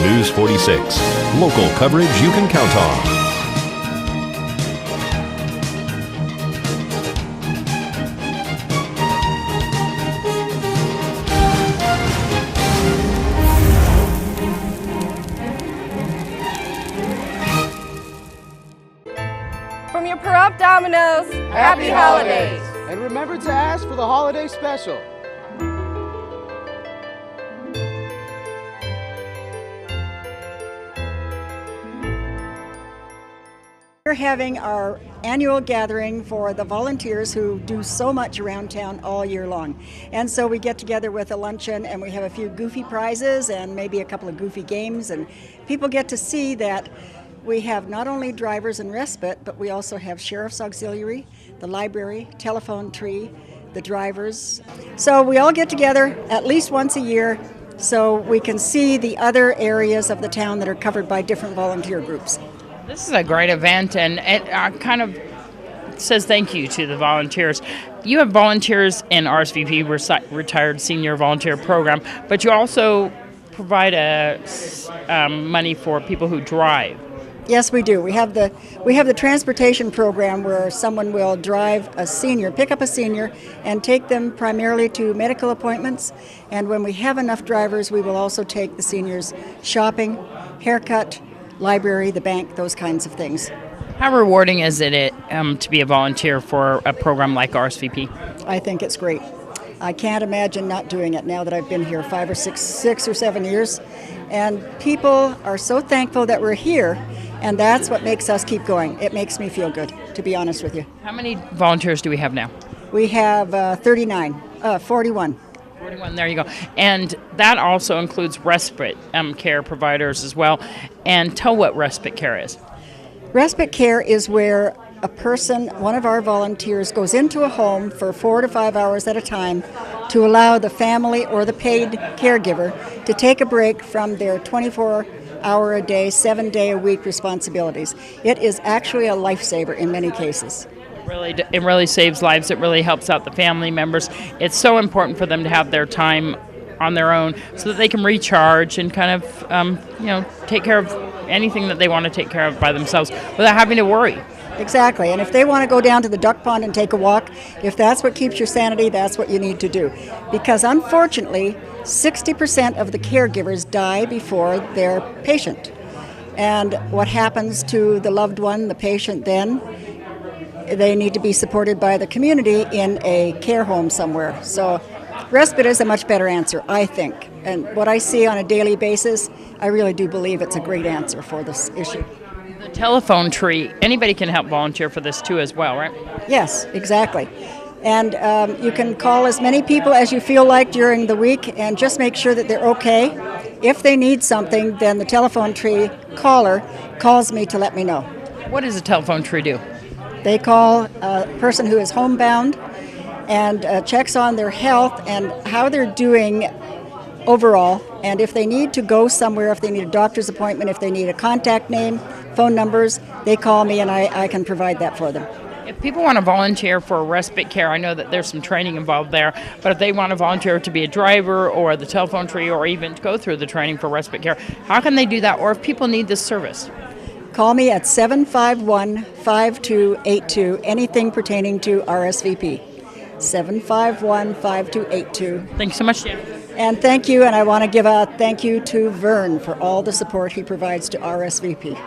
News 46. Local coverage you can count on. From your Perrupt Domino's, happy holidays! And remember to ask for the holiday special. We're having our annual gathering for the volunteers who do so much around town all year long. And so we get together with a luncheon and we have a few goofy prizes and maybe a couple of goofy games, and people get to see that we have not only drivers and respite, but we also have Sheriff's Auxiliary, the library, telephone tree, the drivers. So we all get together at least once a year so we can see the other areas of the town that are covered by different volunteer groups. This is a great event, and it kind of says thank you to the volunteers. You have volunteers in RSVP, Retired Senior Volunteer Program, but you also provide money for people who drive. Yes, we do. We have the transportation program where someone will drive a senior, pick up a senior, and take them primarily to medical appointments. And when we have enough drivers, we will also take the seniors shopping, haircut, library, the bank, those kinds of things. How rewarding is it to be a volunteer for a program like RSVP? I think it's great. I can't imagine not doing it now that I've been here 5 or 6 or 7 years. And people are so thankful that we're here. And that's what makes us keep going. It makes me feel good, to be honest with you. How many volunteers do we have now? We have 41. 41, there you go. And that also includes respite care providers as well. And tell what respite care is. Respite care is where a person, one of our volunteers, goes into a home for 4 to 5 hours at a time to allow the family or the paid caregiver to take a break from their 24-hour-a-day, 7-day-a-week responsibilities. It is actually a lifesaver in many cases. It really saves lives. It really helps out the family members. It's so important for them to have their time on their own so that they can recharge and kind of, take care of anything that they want to take care of by themselves without having to worry. Exactly, and if they want to go down to the duck pond and take a walk, if that's what keeps your sanity, that's what you need to do. Because unfortunately, 60% of the caregivers die before their patient. And what happens to the loved one, the patient then? They need to be supported by the community in a care home somewhere. So respite is a much better answer, I think. And what I see on a daily basis, I really do believe it's a great answer for this issue. The telephone tree, anybody can help volunteer for this too as well, right? Yes, exactly. And you can call as many people as you feel like during the week and just make sure that they're okay. If they need something, then the telephone tree caller calls me to let me know. What does a telephone tree do? They call a person who is homebound and checks on their health and how they're doing overall. And if they need to go somewhere, if they need a doctor's appointment, if they need a contact name, phone numbers, they call me and I can provide that for them. If people want to volunteer for respite care, I know that there's some training involved there, but if they want to volunteer to be a driver or the telephone tree or even to go through the training for respite care, how can they do that? Or if people need this service? Call me at 751-5282, anything pertaining to RSVP. 751-5282. Thanks so much, Jan. And thank you, and I want to give a thank you to Vern for all the support he provides to RSVP.